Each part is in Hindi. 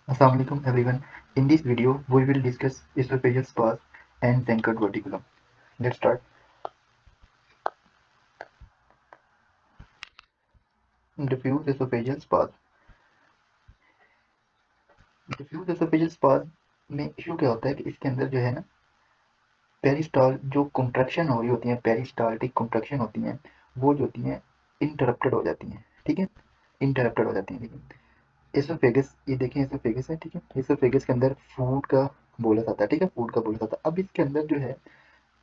Assalamu alaikum everyone. In this video, we will discuss esophageal spasm and Zenker verticulum. Let's start. Diffuse esophageal spasm. Diffuse oesophageal spasm में इशू क्या होता है कि इसके अंदर जो है ना पेरिस्टाल जो कंट्रैक्शन हो रही होती है, पेरिस्टाल्टिक कंट्रैक्शन होती हैं, वो जो होती हैं इंटरप्टेड हो जाती हैं। ठीक है, इंटरप्टेड हो जाती हैं। लेकिन एसोफेगस, ये देखें एसोफेगस है। ठीक है, एसोफेगस के अंदर फूड का बोलस आता है। ठीक है, फूड का बोलस आता है। अब इसके अंदर जो है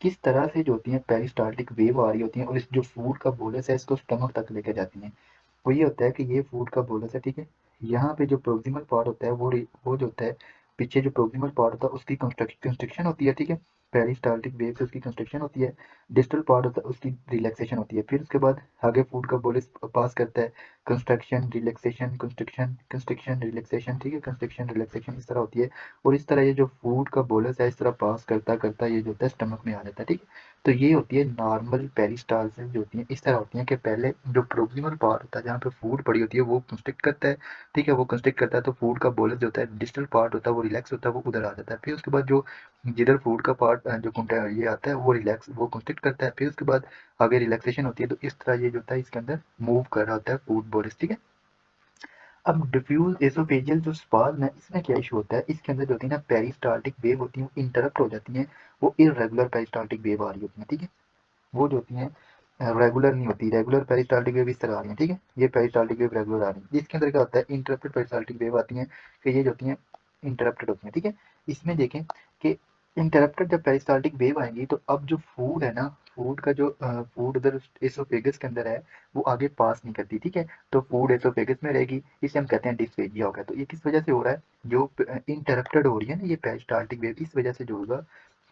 किस तरह से जो होती है पेरिस्टाल्टिक वेव आ रही होती है और इस जो फूड का बोलस है इसको स्टमक तक लेकर जाती हैं। वो ये होता है कि ये फूड का बोलस है। ठीक है, यहाँ पे जो प्रोक्सिमल पार्ट होता है वो जो होता है पीछे जो प्रोक्सिमल पार्ट होता है उसकी कंस्ट्रक्शन होती है। ठीक है, पेरिस्टाल्टिक वेव से उसकी कंस्ट्रक्शन होती है। डिस्टल पार्ट होता है उसकी रिलैक्सेशन होती है। फिर उसके बाद आगे फूड का बोलस पास करता है, construction relaxation construction construction relaxation. ठीक है, कंस्ट्रक्शन रिलैक्सेशन इस तरह होती है। और इस तरह ये जो फूड का बोलस है इस तरह पास करता करता ये जो होता है स्टमक में आ जाता है। ठीक है, तो ये होती है नॉर्मल पेरिस्टाल्सिस जो होती है इस तरह होती है कि पहले जो प्रोक्सिमल पार्ट होता है जहाँ पे फूड पड़ी होती है वो कंस्ट्रिक्ट करता है। ठीक है, वो कंस्ट्रिक्ट करता है तो फूड का बोलस जो होता है डिस्टल पार्ट होता है वो रिलैक्स होता है, वो उधर आ जाता है। फिर उसके बाद जो जिधर फूड का पार्ट जो ये आता है वो रिलैक्स वो कंस्ट्रिक्ट करता है। फिर उसके बाद आगे रिलैक्सेशन होती है। तो इस तरह ये जो होता है इसके अंदर मूव कर रहा होता है फूड बोलस। ठीक है, अब डिफ्यूज एसोफेजियल जो स्पाज्म है इसमें क्या इशू होता है, इसके अंदर जो होती है ना पेरिस्टाल्टिक वेव होती है वो इंटरप्ट हो जाती है। वो इररेगुलर पेरिस्टाल्टिक वेव आ रही होती है। ठीक है, वो जो होती हैं रेगुलर नहीं होती। रेगुलर पेरिस्टाल्टिक वेव इस तरह आ रही है। ठीक है, ये पेरिस्टाल्टिक वेव रेगुलर आ रही है। इसके अंदर क्या होता है इंटरप्टेड पेरिस्टाल्टिक वेव आती हैं कि ये जो होती हैं इंटरप्टेड होती हैं। ठीक है, इसमें देखें कि इंटरप्टेड जब पेरिस्टाल्टिक वेव आएंगी तो अब जो फूड है ना, फूड का जो फूड उधर एसोफेगस के अंदर है वो आगे पास नहीं करती। ठीक है, तो फूड एसोफेगस में रहेगी, इसे हम कहते हैं डिस्फेजिया हो गया। तो ये किस वजह से हो रहा है, जो इंटरप्टेड हो रही है ना ये पेरिस्टाल्टिक वेव, इस वजह से जो होगा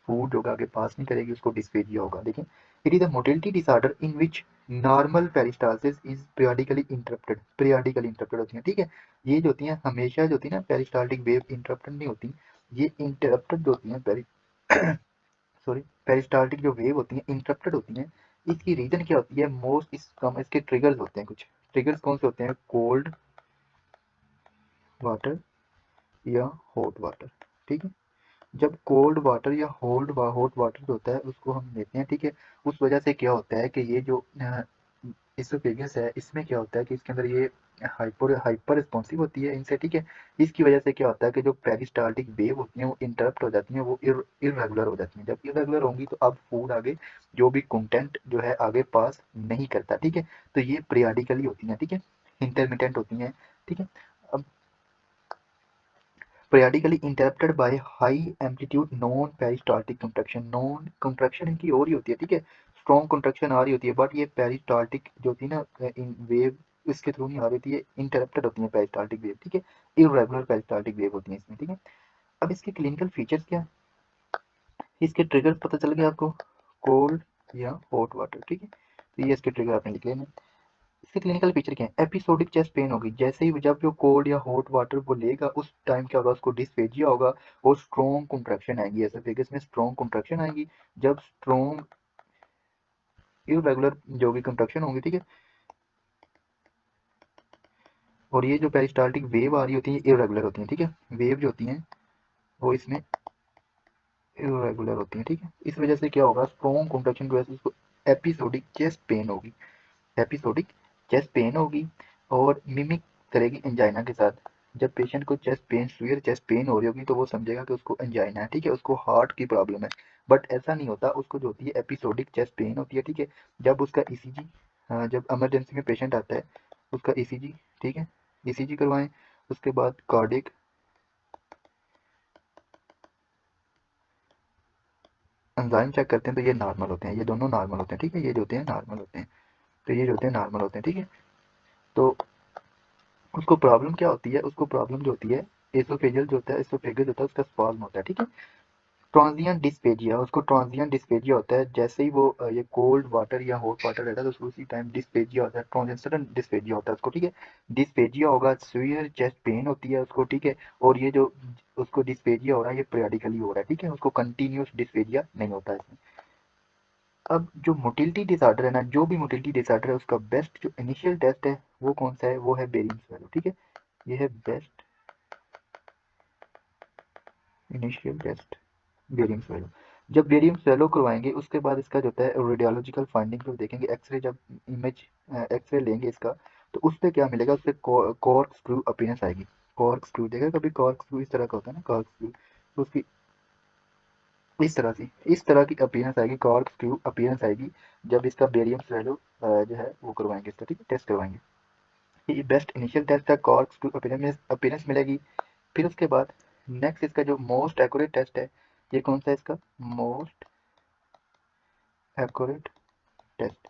फूड होगा आगे पास नहीं करेगी, उसको डिस्फेजिया होगा। लेकिन it is a motility disorder in which normal peristalsis is periodically interrupted होती है। ठीक है, ये जो होती हैं हमेशा जो होती है ना पेरिस्टाल्टिक वेव इंटरप्टेड नहीं होती, ये इंटरप्टेड जो होती हैं सॉरी पेरिस्टाल्टिक जो वेव होती हैं इंटरप्टेड होती हैं। इसकी रीजन क्या होती है, मोस्ट इसके ट्रिगर्स होते हैं। कुछ ट्रिगर्स कौन से होते हैं, कोल्ड वाटर या हॉट वाटर। ठीक है, जब कोल्ड वाटर या हॉट वाटर जो होता है उसको हम लेते हैं। ठीक है, उस वजह से क्या होता है कि ये जो इसोफेगस है इसमें क्या होता है कि इसके अंदर ये हाइपर हाइपर रिस्पॉन्सिव होती है इनसे। ठीक है, इसकी वजह से क्या होता है कि जो पेरिस्टाल्टिक वेव होती हैं वो इंटरप्ट हो जाती हैं, वो इरेगुलर हो जाती हैं। जब इरेगुलर होंगी तो अब फूड आगे जो भी कंटेंट जो है आगे पास नहीं करता। ठीक है, तो ये पीरियडिकली होती हैं। ठीक है, इंटरमिटेंट होती हैं। ठीक है, अब periodically interrupted by high amplitude non peristaltic contraction। Non contraction इनकी हो रही होती है। ठीक है, स्ट्रॉन्ग कंट्रैक्शन आ रही होती है बट ये पेरिस्टाल्टिक जो होती है ना इन वेव इसके थ्रू नहीं आ रही होती है, इंटरप्टेड होती है पेरिस्टाल्टिक वेव। ठीक है, इरेगुलर पेरिस्टाल्टिक वेव होती है इसमें। ठीक है, अब इसके क्लिनिकल फीचर्स क्या, इसके ट्रिगर्स पता चल गए आपको, कोल्ड या हॉट वाटर। ठीक है, तो ये इसके ट्रिगर आपने लिख लेना। इसके क्लिनिकल फीचर क्या है, एपिसोडिक चेस्ट पेन होगी जैसे ही जब जो कोल्ड या हॉट वाटर वो लेगा उस टाइम क्या होगा, उसको डिस्फेजिया होगा और स्ट्रॉन्ग कंट्रैक्शन आएगी। एसोफेगस में स्ट्रॉन्ग कंट्रैक्शन आएगी। जब स्ट्रॉन्ग इरेगुलर जो भी कंट्रैक्शन होंगी। ठीक है, और ये जो पेरिस्टाल्टिक वेव आ रही होती है इरेगुलर होती है। ठीक है, वेव जो होती हैं वो इसमें इरेगुलर होती है। ठीक है, इस वजह से क्या होगा, स्ट्रॉन्ग कंट्रैक्शन की वजह से उसको एपिसोडिक चेस्ट पेन होगी। एपिसोडिक चेस्ट पेन होगी और मिमिक करेगी एंजाइना के साथ। जब पेशेंट को chest pain severe chest pain हो रही होगी तो वो समझेगा कि उसको एंजाइना है। ठीक है, उसको हार्ट की प्रॉब्लम है, बट ऐसा नहीं होता। उसको जो होती है एपिसोडिक चेस्ट पेन होती है। ठीक है, जब उसका ईसीजी जब इमरजेंसी में पेशेंट आता है उसका ईसीजी, ठीक है, ईसीजी करवाएं। उसके बाद कार्डियक एंजाइम चेक करते हैं तो ये नॉर्मल होते हैं, ये दोनों नॉर्मल होते हैं। ठीक है, ये जो होते हैं नॉर्मल होते हैं, तो ये जो होते हैं नॉर्मल होते हैं। ठीक है, तो उसको प्रॉब्लम क्या होती है, उसको प्रॉब्लम जो होती है एसोफेजियल जो होता है एसोफेगस होता है उसका स्पाज्म होता है। ठीक है, ट्रांजिएंट डिस्पेजिया, उसको ट्रांजिएंट डिस्पेजिया होता है जैसे ही वो ये कोल्ड वाटर या हॉट वाटर रहता है तो उसको उसी टाइम डिस्पेजिया होता है, ट्रांजिएंट सडन डिस्पेजिया होता है उसको। ठीक है, डिस्पेजिया होगा, सीवियर चेस्ट पेन होती है उसको। ठीक है, और ये जो उसको डिस्पेजिया हो रहा है ये पीरियडिकली हो रहा है। ठीक है, उसको कंटिन्यूस डिस्पेजिया नहीं होता है इसमें। अब जो मोटिलिटी डिसऑर्डर है ना, जो भी मोटिलिटी डिसऑर्डर है उसका बेस्ट जो इनिशियल टेस्ट है वो कौन सा है, वो है बेरिंग स्वेलो। ठीक है, ये है best initial test barium swallow. जब बेरियम स्वेलो करवाएंगे उसके बाद इसका जो होता है रेडियोलॉजिकल फाइंडिंग जब देखेंगे, एक्सरे जब इमेज एक्सरे लेंगे इसका, तो उस पर क्या मिलेगा, उससे कॉर्क स्क्रू अपीयरेंस आएगी। कॉर्क स्क्रू देखा कभी, कॉर्क स्क्रू इस तरह का होता है ना, कॉर्क स्क्रू, तो उसकी इस तरह की अपीयरेंस आएगी, कॉर्क स्क्रू अपीयरेंस आएगी जब इसका बेरियम स्वेलो जो है वो करवाएंगे इसका, ठीक है, टेस्ट करवाएंगे। ये बेस्ट इनिशियल टेस्ट है, कॉर्क स्क्रू अपीयरेंस मिलेगी। फिर उसके बाद नेक्स्ट इसका जो मोस्ट एक्यूरेट टेस्ट है, ये कौन सा है इसका most accurate test?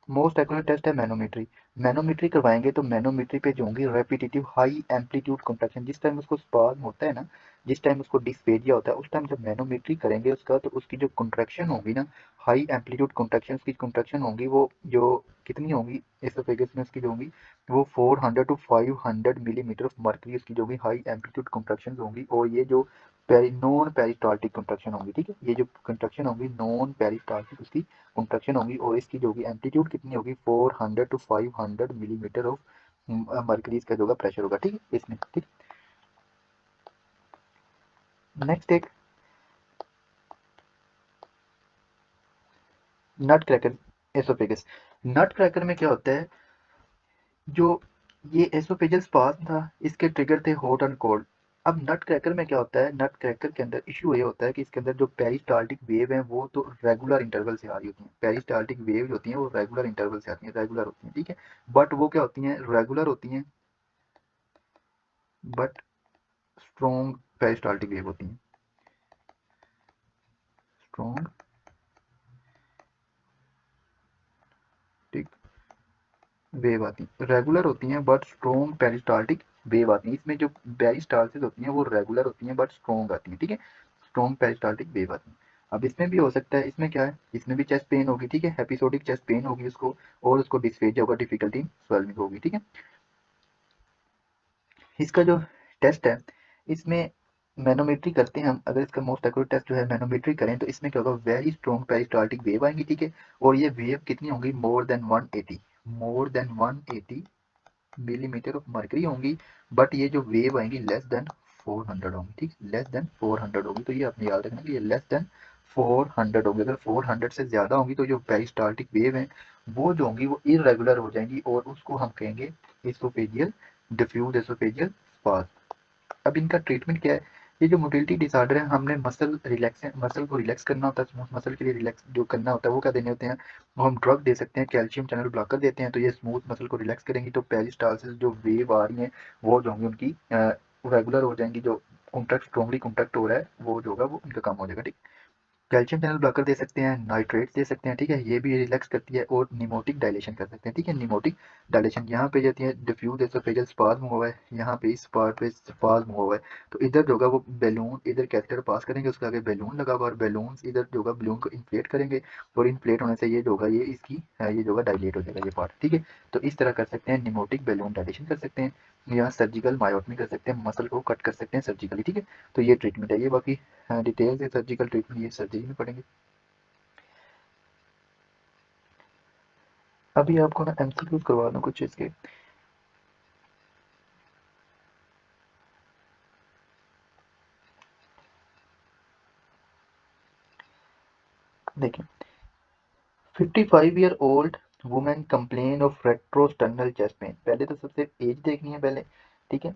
Most accurate test है मैनोमेट्री। मैनोमेट्री करवाएंगे तो मैनोमेट्री पे जो होंगी रेपिटेटिव हाई एम्पलीट्यूड कंट्रैक्शन, जिस टाइम उसको स्पाज्म होता है ना, जिस टाइम उसको डिस्फेजिया होता है, उस टाइम जब मैनोमेट्री करेंगे उसका, तो उसकी जो कंट्रैक्शन होगी ना, हाई एम्पलीट्यूड कंट्रैक्शन, उसकी कंट्रैक्शन होंगी वो जो कितनी होंगी एसोफेगस में उसकी जो होंगी, वो 400 टू 500 मिलीमीटर ऑफ मर्करी उसकी जो होगी हाई एम्पलीट्यूड कंट्रैक्शन होंगी। और ये जो नॉन पेरिस्टाल्टिक कंट्रैक्शन होंगी, ठीक है, ये जो कंट्रैक्शन होंगी नॉन पेरिस्टाल्टिक उसकी कंट्रैक्शन होगी, और इसकी जो होगी एम्पलीट्यूड कितनी होगी, 400 टू 500 मिलीमीटर ऑफ मर्करी का जो होगा प्रेशर होगा, ठीक है इसमें, ठीक। नेक्स्ट एक नट क्रैकर एसोफेगस। नट क्रैकर में क्या होता है, जो ये एसोफेजल स्पाज्म था, इसके ट्रिगर थे हॉट एंड कोल्ड। अब नट क्रैकर में क्या होता है, नट क्रैकर के अंदर इशू ये होता है कि इसके अंदर जो पेरिस्टाल्टिक वेव है वो तो रेगुलर इंटरवल से आ रही होती है। पेरिस्टाल्टिक वेव होती है वो रेगुलर इंटरवल से आती है, रेगुलर होती है, ठीक है, बट वो क्या होती हैं, रेगुलर होती हैं बट स्ट्रॉन्ग पेरिस्टाल्टिक वेव होती हैं, स्ट्रॉन्ग टिक वेव आती हैं, रेगुलर होती हैं बट स्ट्रॉन्ग पेरिस्टाल्टिक वेव आती हैं। इसमें जो पेरिस्टाल्सिस होती हैं वो रेगुलर होती हैं बट स्ट्रॉन्ग आती हैं, ठीक है, स्ट्रॉन्ग पेरिस्टाल्टिक वेव आती हैं। अब इसमें भी हो सकता है, इसमें क्या है, इसमें भी चेस्ट पेन होगी, ठीक है, एपिसोडिक चेस्ट पेन होगी उसको, और उसको डिस्फेजिया होगा, डिफिकल्टी स्वेलिंग होगी, ठीक है। इसका जो टेस्ट है, इसमें मैनोमेट्री करते हैं हम, अगर इसका मोस्ट एक्यूरेट टेस्ट जो है मैनोमेट्री करें तो इसमें क्या होगा, वेरी स्ट्रॉन्ग पेरिस्टाल्टिक वेव आएंगी, ठीक है, और ये वेव कितनी होंगी, more than 180 millimetre of mercury होंगी, बट ये जो वेव आएंगी लेस देन 400 होंगी, ठीक, लेस देन 400 होगी, तो ये आपने याद रखना कि ये लेस देन 400 होगी। अगर 400 से ज़्यादा होंगी तो जो पेरिस्टाल्टिक वेव है वो जो होंगी वो इरेगुलर हो जाएंगी, और उसको हम कहेंगे एसोफेजियल डिफ्यूज एसोफेजियल स्पाज्म। अब इनका ट्रीटमेंट क्या है, ये जो मोटिलिटी डिसऑर्डर है, हमने मसल को रिलैक्स करना होता है, स्मूथ मसल के लिए रिलैक्स जो करना होता है वो क्या देने होते हैं, वो हम ड्रग दे सकते हैं, कैल्शियम चैनल ब्लॉकर देते हैं, तो ये स्मूथ मसल को रिलैक्स करेंगी, तो पेरिस्टाल्सिस जो वेव आ रही हैं वो जो होंगी उनकी रेगुलर हो जाएंगी, जो कॉन्ट्रैक्ट स्ट्रॉन्गली कॉन्ट्रैक्ट हो रहा है वो जो होगा वो उनका कम हो जाएगा, ठीक। कैल्शियम चैनल ब्लॉकर दे सकते हैं, नाइट्रेट्स दे सकते हैं, ठीक है, ये भी रिलैक्स करती है, और निमोटिक डायलेशन कर सकते हैं, ठीक है, निमोटिक डायलेशन यहाँ पे जाती है, डिफ्यूज एसोफेजियल स्पाज्म हुआ है, यहाँ पे इस पार्ट पे स्पाज्म हुआ है, तो इधर जो होगा वो बैलून, इधर कैथेटर पास करेंगे, उसके आगे बैलून लगा हुआ, और बैलून इधर जो होगा बैलून को इन्फ्लेट करेंगे, और इन्फ्लेट होने से ये जो होगा ये इसकी ये जो होगा डायलेट हो जाएगा ये पार्ट, ठीक है। तो इस तरह कर सकते हैं, निमोटिक बैलून डायलेशन कर सकते हैं, या सर्जिकल मायोटमी कर सकते हैं, मसल को कट कर सकते हैं सर्जिकली, ठीक है। तो ये ट्रीटमेंट है, ये बाकी डिटेल से सर्जिकल ट्रीटमेंट ये सर्जरी में पड़ेंगे। अभी आपको ना एमसीक्यूज करवा दूं कुछ इसके। देखिए, 55-year-old women complain of retrosternal chest pain. पहले तो सबसे एज देखनी है पहले, ठीक है,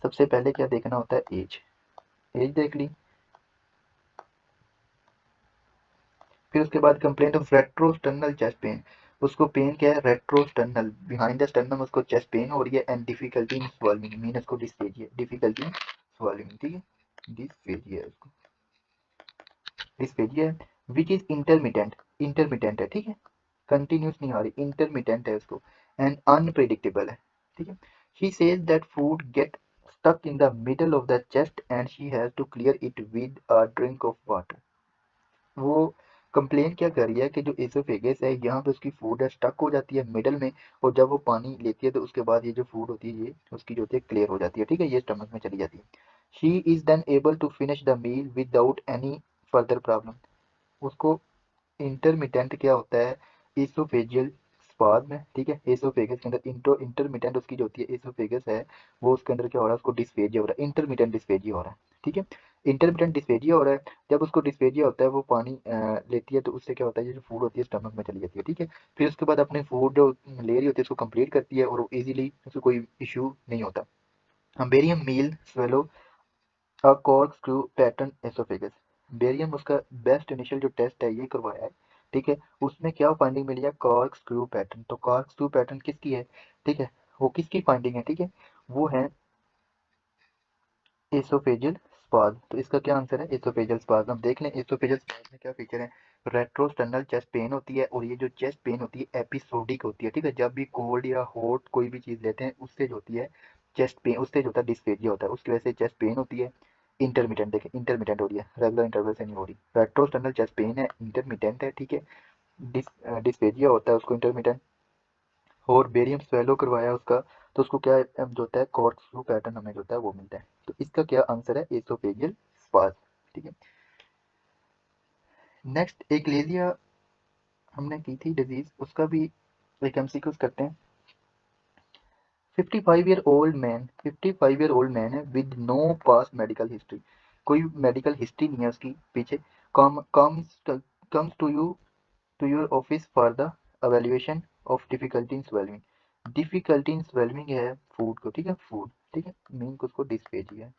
सबसे पहले क्या देखना होता है, एज। एज देख ली, फिर उसके बाद complaint of retrosternal chest pen, उसको पेन क्या है, रेट्रोस्टर्नल बिहाइंड द स्टर्नम उसको चेस्ट पेन हो रही है, एंड डिफिकल्टी इन स्वॉल्विंग, मीन उसको डिस्फेजिया, डिफिकल्टी इन स्वॉल्विंग, ठीक है, डिस्फेजिया उसको, डिस्फेजिया है, विच इज इंटरमिटेंट, इंटरमिटेंट है, ठीक है, कंटिन्यूस नहीं आ रही, इंटरमिटेंट है उसको, एंड अनप्रेडिक्टेबल है, ठीक है। She says that food gate stuck in the middle of the chest and she has to clear it with a drink of water। वो कंप्लेन क्या कर रही है कि जो एसोफेगस है यहाँ पे उसकी फूड है स्टक हो जाती है मिडल में, और जब वो पानी लेती है तो उसके बाद ये जो फूड होती है ये उसकी जो होती है क्लियर हो जाती है, ठीक है, ये स्टमक में चली जाती है। She is then able to finish the meal without any further problem. उसको इंटरमिटेंट क्या होता है, एसोफेजियल स्पाज्म है, ठीक है, एसोफेगस के अंदर इंटरमिटेंट उसकी जो होती है एसोफेगस है, वो उसके अंदर क्या हो रहा है, उसको डिस्फेजिया हो रहा है, इंटरमिटेंट डिस्फेजिया हो रहा है, ठीक है। इंटरमिटेंट डिस्फेजिया हो रहा है, जब उसको डिस्फेजिया होता है वो पानी लेती है तो उससे क्या होता है, ये जो फूड होती है स्टमक में चली जाती है, ठीक है। फिर उसके बाद अपने फूड जो ले रही होती है उसको कंप्लीट करती है और इजीली उसको कोई इशू नहीं होता। Barium meal swallow a cork screw pattern oesophagus. Barium उसका बेस्ट इनिशियल जो टेस्ट है ये करवाया है, ठीक है। उसमें क्या फाइंडिंग मिली है, कॉर्क स्क्रू पैटर्न। तो कॉर्क स्क्रू पैटर्न किसकी है, ठीक है, वो किसकी फाइंडिंग है, ठीक है, वो है एसोफेजियल स्पाज। तो इसका क्या आंसर है, एसोफेजियल स्पाज। हम देख लें एसोफेजियल स्पाज में क्या फीचर है। रेट्रोस्टर्नल चेस्ट पेन होती है और ये जो चेस्ट पेन होती है एपिसोडिक होती है, ठीक है। जब भी कोल्ड या हॉट कोई भी चीज लेते हैं उससे जो होती है चेस्ट पेन, उससे जो होता है डिस्फेजिया होता है, उसकी वजह से चेस्ट पेन होती है। इंटरमिटेंट, देखें इंटरमिटेंट हो रही है, रेगुलर इंटरवल से नहीं हो रही। रेट्रोस्टर्नल चेस्ट पेन है, इंटरमिटेंट है, ठीक है। डिस्फेजिया होता है उसको इंटरमिटेंट। और बेरियम स्वेलो करवाया उसका, तो उसको क्या जो होता है कॉर्क्सक्रू पैटर्न हमें जो होता है वो मिलता है। तो इसका क्या आंसर है, एसोफेजियल स्पाज, ठीक है। नेक्स्ट एक्लेजिया हमने की थी डिजीज, उसका भी एक एमसीक्यूज करते हैं। 55 ईयर ओल्ड मैन है with no past medical history, कोई मेडिकल हिस्ट्री नहीं है उसकी पीछे। Comes to your office for the evaluation of difficulty in swallowing. Difficulty in swallowing है फूड को, ठीक है, फूड, ठीक है, मीन को उसको dysphagia,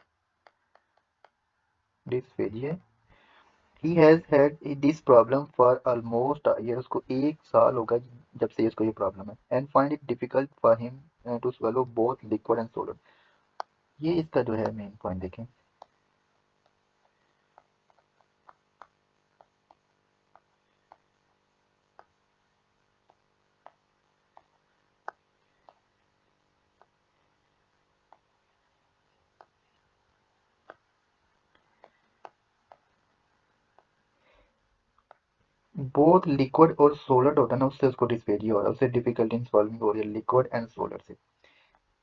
dysphagia. He has had this problem for almost a year, उसको 1 साल होगा जब से इसको ये प्रॉब्लम है। And find it difficult for him to swallow both liquid and solid. ये इसका जो है मेन पॉइंट देखें। बोथ लिक्विड और सोलिड होता है ना, उससे उसको डिस्फेजिया हो रहा है, उससे डिफिकल्टी इन सॉल्विंग हो रही है लिक्विड एंड सोलिड से।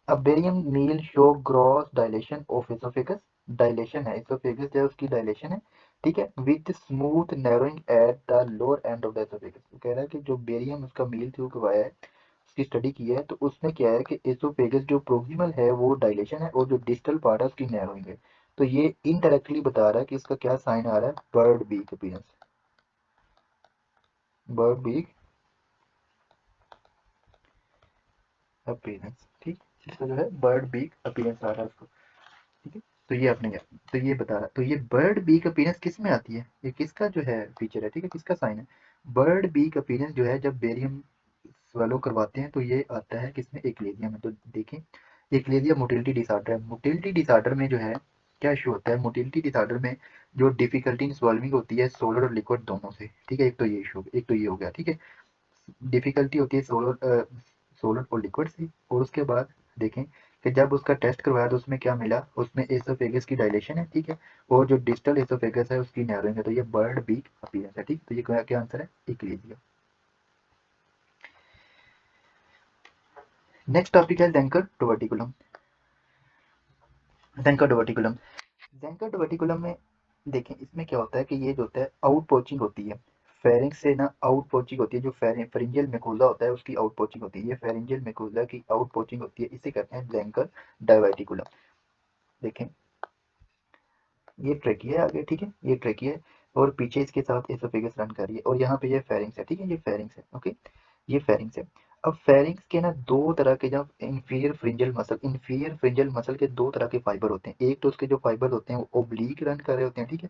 अब barium meal show gross dilation of oesophagus. Dilation है एसोफेगस जो है उसकी डायलेशन है, ठीक है, with smooth narrowing at the lower end of the oesophagus. तो कह रहा है कि जो बेरियम उसका मील थ्रू करवाया है, उसकी स्टडी की है, तो उसमें क्या है कि एसोफेगस जो प्रोक्सिमल है वो डायलेशन है और जो डिस्टल पार्ट है उसकी नैरोइंग है। तो ये इनडायरेक्टली बता रहा है कि इसका क्या साइन आ रहा है, bird beak appearance, bird beak appearance, ठीक। इसका जो है बर्ड बीक अपीयरेंस आ रहा है उसको, ठीक है। तो ये आपने क्या, तो ये बता रहा, तो ये बर्ड बीक अपीयरेंस किस में आती है, ये किसका जो है फीचर है, ठीक है, किसका साइन है। बर्ड बीक अपीयरेंस जो है जब बेरियम स्वेलो करवाते हैं तो ये आता है किसमें, एक्लेजिया में। तो देखें एक्लेजिया मोटिलिटी डिसऑर्डर है। मोटिलिटी डिसऑर्डर में जो है क्या इशू होता है, मोटिलिटी डिसऑर्डर में जो डिफिकल्टी इन सॉल्विंग होती है सोलर और लिक्विड दोनों से, ठीक है। एक तो ये इशू, एक तो ये हो गया, ठीक है। डिफिकल्टी होती है सोलर, सोलर और लिक्विड से। और उसके बाद देखें कि जब उसका टेस्ट करवाया तो उसमें क्या मिला, उसमें एसोफेगस की डायलेशन है, ठीक है, और जो डिस्टल एसोफेगस है उसकी नैरोइंग है। तो ये बर्ड बीक अपीयरेंस है, ठीक। तो ये क्या आंसर है, एक्लेजिया। नेक्स्ट टॉपिक है ज़ेंकर टोवर्टिकुलम। ज़ेंकर टोवर्टिकुलम, ज़ेंकर टोवर्टिकुलम में देखें इसमें क्या होता है कि ये जो होता है आउट पोचिंग होती है, फेरिंक्स से ना आउट पोचिंग होती है। जो फेरिंजियल मेकुला होता है उसकी आउट पोचिंग होती है, ये फेरिंजियल मेकुला की आउट पोचिंग होती है, इसे कहते हैं ज़ेंकर डायवर्टिकुलम। देखें ये ट्रेकिया है आगे, ठीक है, ये ट्रेकिया है और पीछे इसके साथ एसोफेगस रन कर रही है और यहाँ पे ये फेरिंग्स है, ठीक है, ये फेरिंग्स है, ओके, ये फेरिंग्स है। अब फेरिंग्स के ना दो तरह के, जब इंफीरियर फ्रिंजल मसल के दो तरह के फाइबर होते हैं। एक तो उसके जो फाइबर होते हैं वो ओब्लीक रन कर रहे होते हैं, ठीक है,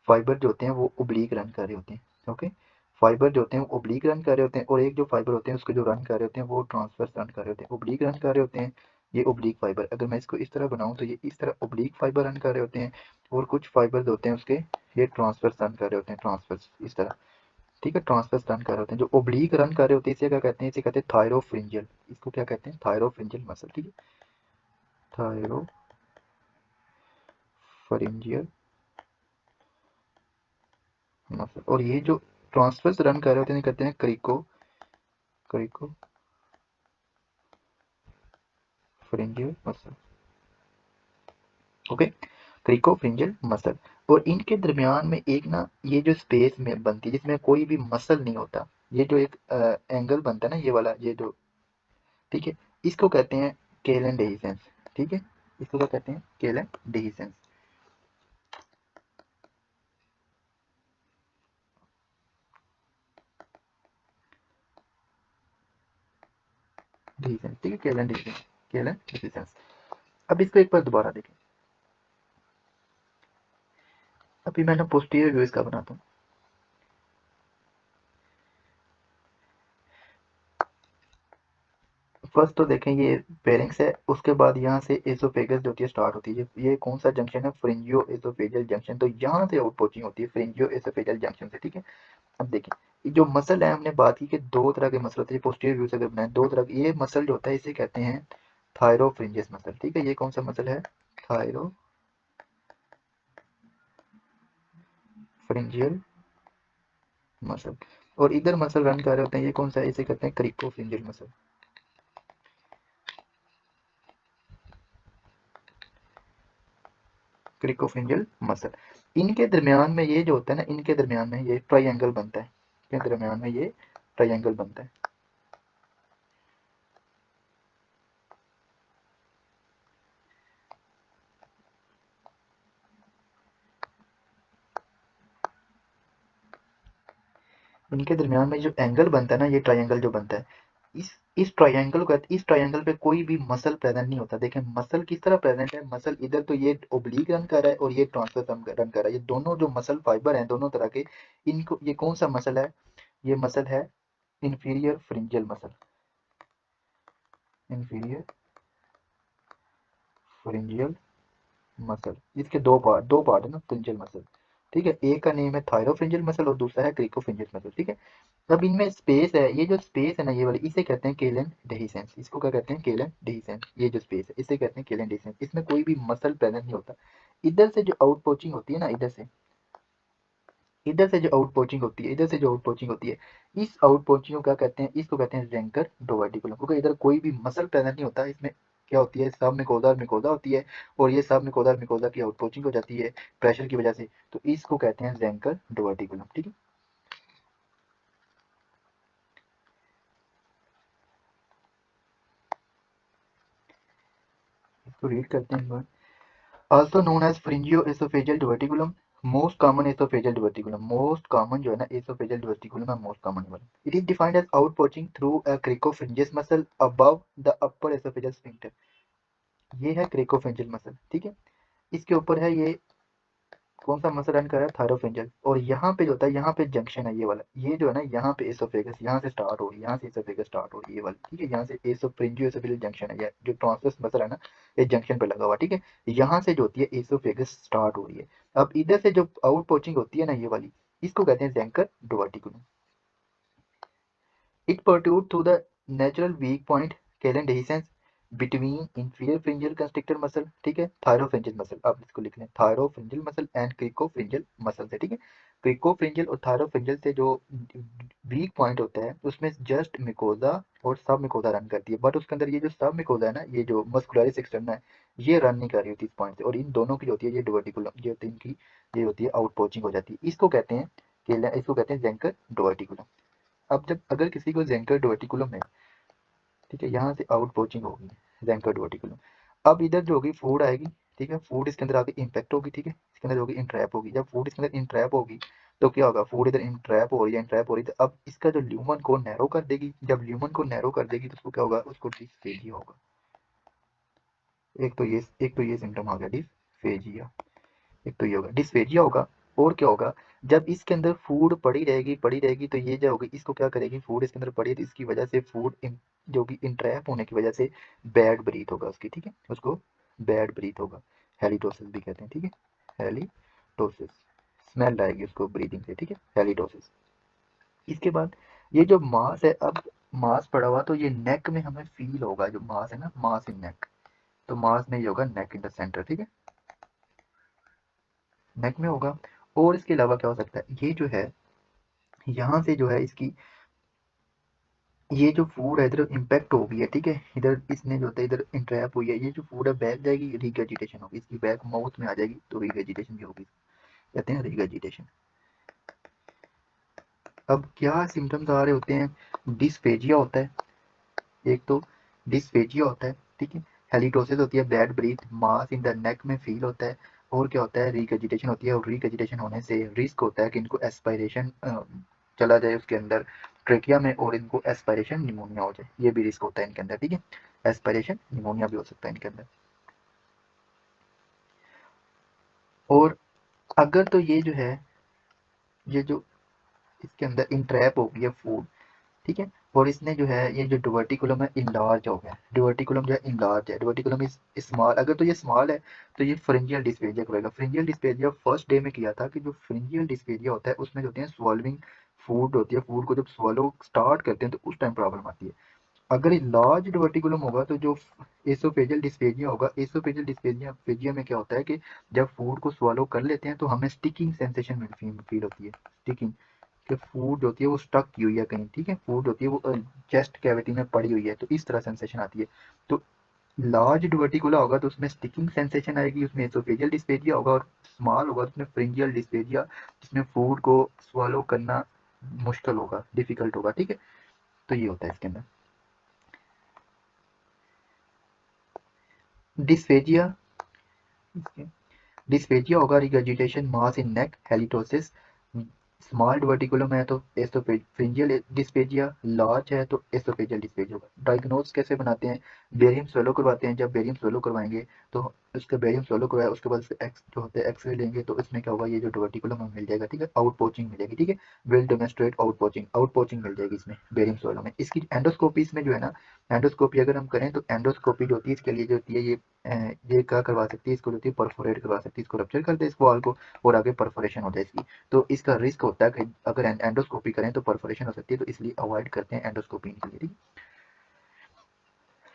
फाइबर जो होते हैं वो ओब्लीक रन कर रहे होते हैं, ओके। फाइबर जो होते हैं वो ओब्लीक रन कर रहे होते हैं और एक जो फाइबर होते हैं उसके जो रन कर रहे होते हैं वो ट्रांसवर्स रन कर रहे होते हैं, ओब्लीक रन कर रहे होते हैं। ये ओब्लीक फाइबर, अगर मैं इसको इस तरह बनाऊं तो ये इस तरह ओब्लीक फाइबर रन कर रहे होते हैं और कुछ फाइबर्स होते हैं उसके ये ट्रांसवर्स रन कर रहे होते हैं, ट्रांसवर्स इस तरह, ठीक है, ट्रांसवर्स रन कर रहे होते हैं। जो ओब्लीक रन कर रहे होते हैं इसे क्या कहते हैं, इसे कहते हैं थायरोफ्रिंजियल, इसको क्या कहते हैं, थायरोफ्रिंजियल मसल, ठीक है, थायरोफ्रिंजियल मसल। और ये जो ट्रांसवर्स रन कर रहे होते हैं कहते हैं crico, cricopharyngeal muscle, okay, cricopharyngeal muscle. और इनके दरमियान में एक ना ये जो स्पेस में बनती है जिसमें कोई भी मसल नहीं होता, ये जो एक एंगल बनता है ना ये वाला, ये जो, ठीक है, इसको कहते हैं केलन डेhiscence, ठीक है, इसको क्या कहते हैं, केलन डेhiscence। डिफिशेंस, ठीक है, केलन डिफिशेंस, केलन डिफिशेंस। अब इसको एक बार दोबारा देखें। अभी मैं ना पोस्टीरियर व्यू इसका बनाता हूँ। फर्स्ट तो देखें ये फेरिंक्स है, उसके बाद यहाँ से एसोफेगस जो होती है स्टार्ट होती है। ये कौन सा जंक्शन है? फ्रिंजियो एसोफेजियल जंक्शन। तो यहाँ से आउट पोचिंग होती है फ्रिंजियो एसोफेजियल जंक्शन से, ठीक है। अब देखिए ये जो मसल है, हमने बात की कि दो तरह के मसल होते हैं पोस्टीरियर व्यू से अगर बनाए, दो तरह के। ये मसल जो होता है इसे कहते हैं थायरोफ्रिंजियस मसल, ठीक है। ये कौन सा मसल है? थायरोफ्रिंजियल मसल। और इधर मसल रन कर रहे होते हैं, ये कौन सा है? इसे कहते हैं क्रिकोफ्रिंजियल मसल, क्रिकोफ्रिंजियल मसल। इनके दरमियान में ये जो होता है ना, इनके दरमियान में ये ट्राइंगल बनता है, इनके दरमियान में ये ट्राइंगल बनता है। इनके दरमियान में जो एंगल बनता है ना, ये ट्राइंगल जो बनता है, इस ट्राइंगल को, इस ट्राइंगल पे कोई भी मसल प्रेजेंट नहीं होता। देखें मसल किस तरह प्रेजेंट है, मसल इधर तो ये ओब्लिक रन कर रहा है और ये ट्रांसवर्स रन कर रहा है। ये दोनों जो मसल फाइबर हैं दोनों तरह के, इनको, ये कौन सा मसल है? ये मसल है इंफीरियर फ्रिंजियल मसल, इंफीरियर फ्रिंजियल मसल। इसके दो पार्ट है ना फ्रिंजियल मसल, ठीक है। एक का नेम है थायरोफ्रिंजियल मसल और दूसरा है क्रिकोफ्रिंजियल मसल, ठीक है। अब इनमें स्पेस है, ये जो स्पेस है ना ये वाली, इसे कहते हैं केलन डेहिसेंस। इसको क्या कहते हैं? Kellen dehiscence. ये जो स्पेस है इसे कहते हैं केलन डेहिसेंस। इसमें कोई भी मसल प्रेजेंट नहीं होता। इधर से जो आउट पोचिंग होती है ना, इधर से जो आउट पोचिंग होती है, इधर से जो आउट पोचिंग होती है, इस आउट पोचिंग को क्या कहते हैं? इसको कहते हैं जेंकर डोवर्टिकुलम। क्योंकि इधर कोई भी मसल प्रेजेंट नहीं होता। इसमें क्या होती है? सब मिकोजा और मिकोजा होती है, और ये सब मिकोजा और मिकोजा की आउट पोचिंग हो जाती है प्रेशर की वजह से। तो इसको कहते हैं जेंकर डोवर्टिकुलम, ठीक है। इसको रीड करते हैं। Also known as pharyngoesophageal diverticulum, most common esophageal diverticulum, most common जो है ना esophageal diverticulum है most common वाला। It is defined as outpouching through a cricopharyngeus muscle above the upper esophageal sphincter। ये है cricopharyngeal muscle, ठीक है। इसके ऊपर है ये कौन सा मसल रन कर रहा है? थायरोफिंजियल। और यहाँ पे जो होता है, यहाँ पे जंक्शन है ये वाला, ये जो है ना यहाँ पे एसोफेगस, यहाँ से स्टार्ट हो रही है, यहाँ से एसोफेगस स्टार्ट हो रही है ये वाली, ठीक है। यहाँ से एसोफ्रिंजियो एसोफेजियल जंक्शन है, ये जो ट्रांसवर्स मसल है ना, ये जंक्शन पे लगा हुआ, ठीक है। यहाँ से जो होती है एसोफेगस स्टार्ट हो रही है। अब इधर से जो आउट पोचिंग होती है ना ये वाली, इसको कहते हैं जेंकर डोवर्टिकुलम। It protrudes through the natural weak point Callan dehiscence between inferior pharyngeal constrictor muscle, ठीक है, थायरोफ्रिंजियल मसल। आप इसको लिख लें थायरोफ्रिंजियल मसल एंड क्रिकोफ्रिंजियल मसल से, ठीक है। क्रिकोफ्रिंजियल और थायरोफ्रिंजियल से जो वीक पॉइंट होता है उसमें जस्ट मिकोजा और सब मिकोजा रन करती है, बट उसके अंदर ये जो सब मिकोजा है ना, ये जो मस्कुलरिस एक्सटर्ना है, ये रन नहीं कर रही होती इस पॉइंट से। और इन दोनों की जो होती है ये डोवर्टिकुलम, ये होती है इनकी, ये होती है आउट पोचिंग हो जाती है। इसको कहते हैं इसको कहते हैं जेंकर डोवर्टिकुलम। अब जब अगर किसी को जेंकर डोवर्टिकुलम है, ठीक है, यहाँ से आउट पोचिंग होगी जेंकर डोवर्टिकुलम। अब इधर जो होगी फूड आएगी, ठीक है, फूड इसके अंदर आके इंपैक्ट होगी, ठीक है, इसके अंदर होगी इंट्रैप होगी। जब फूड इसके अंदर इंट्रैप होगी तो क्या होगा? फूड इधर इंट्रैप हो रही है, इंट्रैप हो रही है, तो अब इसका जो ल्यूमन को नैरो कर देगी। जब ल्यूमन को नैरो कर देगी तो उसको क्या होगा? उसको डिस्फेजिया होगा। एक तो ये सिम्टम आ गया डिस्फेजिया, एक तो ये होगा डिस्फेजिया होगा। और क्या होगा? जब इसके अंदर फूड पड़ी रहेगी तो ये जो होगी इसको क्या करेगी? फूड इसके अंदर पड़ी है तो इसकी वजह से जो कि इंट्रैप होने की वजह से बैड ब्रीथ होगा उसकी, ठीक है, उसको बैड ब्रीथ होगा। हेलिटोसिस भी कहते हैं, ठीक है, हेलिटोसिस। स्मेल आएगी उसको ब्रीदिंग से, ठीक है, हेलिटोसिस। इसके बाद ये जो मास है, अब मास पड़ा हुआ तो ये नेक में हमें फील होगा, जो मास है ना, मास इन नेक। तो मास में ये होगा नेक इन द सेंटर, ठीक है, नेक में होगा। और इसके अलावा क्या हो सकता है? ये जो है यहाँ से जो है इसकी, ये जो फूड है इधर इम्पैक्ट हो गई है, ठीक है, इधर इसने जो होता है इधर इंट्रैप हुई है, ये जो फूड है बैठ जाएगी, रिगर्जिटेशन होगी इसकी, बैक माउथ में आ जाएगी तो रिगर्जिटेशन भी होगी, कहते हैं रिगर्जिटेशन। अब क्या सिम्टम्स आ रहे होते हैं? डिस्फेजिया होता है, एक तो डिस्फेजिया होता है, ठीक है, हेलिटोसिस होती है, bad breath, mass in the neck में फील होता है। और क्या होता है? रिगर्जिटेशन होती है, और रिगर्जिटेशन होने से रिस्क होता है कि इनको एस्पायरेशन चला जाए उसके अंदर, ट्रेकिया में और इनको एस्पायरेशन निमोनिया हो जाए, ये भी रिस्क होता है इनके अंदर, ठीक है। एस्पायरेशन निमोनिया भी हो सकता है इनके अंदर। और अगर तो ये जो है, ये जो इसके अंदर इंट्रैप हो गया फूड, ठीक है, और इसने जो है ये जो डिवर्टिकुलम है इनलार्ज हो गया, डिवर्टिकुलम जो है इनलार्ज है, डिवर्टिकुलम इज स्मॉल, अगर तो ये स्मॉल है तो ये फ्रिंजियल डिस्पेजिया करेगा। फ्रिंजियल डिस्पेजिया फर्स्ट डे में किया था कि जो फ्रिंजियल डिस्पेजिया होता है उसमें जो होती है स्वॉल्विंग फूड होती है, फूड को जब स्वॉलो स्टार्ट करते हैं तो उस टाइम प्रॉब्लम आती है। अगर लार्ज डिवर्टिकुलम होगा तो जो एसोफेजियल डिस्पेजिया होगा, एसोफेजियल डिस्पेजिया में क्या होता है कि जब फूड को स्वॉलो कर लेते हैं तो हमें स्टिकिंग सेंसेशन फील होती है, स्टिकिंग, कि फूड होती है वो स्टक की हुई है कहीं, ठीक है, फूड होती है वो चेस्ट कैविटी में पड़ी हुई है, तो इस तरह सेंसेशन आती है। तो लार्ज डिवर्टिकुला होगा तो उसमें स्टिकिंग सेंसेशन आएगी, उसमें एसोफेजियल डिस्पेजिया होगा, और स्मॉल होगा तो उसमें फ्रिंजियल डिस्पेजिया, जिसमें फूड को स्वॉलो करना मुश्किल होगा, डिफिकल्ट होगा, ठीक है। तो ये होता है इसके अंदर डिस्फेजिया। डिस्फेजिया होगा रिगर्जिटेशन मास इन नेक हेलिटोसिस, स्मॉल डिवर्टिकुलम है तो एसोफेजियल डिस्फेजिया, लार्ज है तो एसोफेजियल डिस्फेजिया होगा। डायग्नोज कैसे बनाते हैं, बेरियम स्वेलो करवाते हैं, जब बेरियम स्वेलो करवाएंगे तो उसका बेरियम स्वेलो करवाया उसके बाद एक्स जो होता है एक्सरे लेंगे तो इसमें क्या होगा, ये जो डिवर्टिकुलम हमें मिल जाएगा, ठीक है, आउट पोचिंग मिलेगी, ठीक है, विल डेमोन्स्ट्रेट आउट पोचिंग मिल जाएगी इसमें बेरियम स्वेलो में। इसकी एंडोस्कोपी इसमें जो है ना, एंडोस्कोपी अगर हम करें तो एंडोस्कोपी जो होती है इसके लिए जो होती है ये क्या करवा सकती है, इसको जो होती है परफोरेट करवा सकती है, इसको रप्चर कर दे इस वॉल को और आगे परफोरेशन हो जाए इसकी। तो इसका रिस्क होता है कि अगर एंडोस्कोपी करें तो परफोरेशन हो सकती है, तो इसलिए अवॉइड करते हैं एंडोस्कोपी के लिए, ठीक है।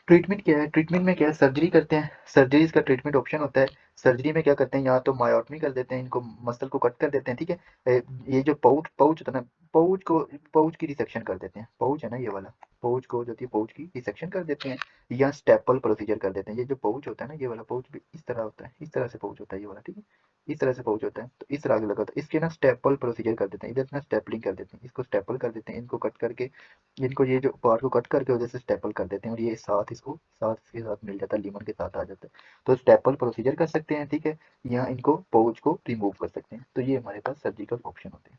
ट्रीटमेंट क्या है, ट्रीटमेंट में क्या है, सर्जरी करते हैं, सर्जरी का ट्रीटमेंट ऑप्शन होता है। सर्जरी में क्या करते हैं, या तो मायोटमी कर देते हैं, इनको मसल को कट कर देते हैं, ठीक है। ये जो पाउच पाउच होता है ना, पाउच की रिसेक्शन कर देते हैं, पाउच है ना ये वाला, पाउच को जो होती है पाउच की रिसेक्शन कर देते हैं, या स्टेपल प्रोसीजर कर देते हैं। ये जो पाउच होता है ना, ये वाला पाउच भी इस तरह होता है, इस तरह से पाउच होता है ये वाला, ठीक है, इस तरह से पाउच होता है, तो इस तरह आगे लगा होता है, इसके ना स्टेपल प्रोसीजर कर देते हैं, इधर ना स्टेपलिंग कर देते हैं, इसको स्टेपल कर देते हैं, इनको कट करके, इनको ये जो पार्ट को कट करके वजह से स्टेपल कर देते हैं, और ये साथ इसको साथ के साथ मिल जाता है, लीमन के साथ आ जाता है, तो स्टेपल प्रोसीजर कर सकते हैं, ठीक है, या इनको पाउच को रिमूव कर सकते हैं। तो ये हमारे पास सर्जिकल ऑप्शन होते हैं।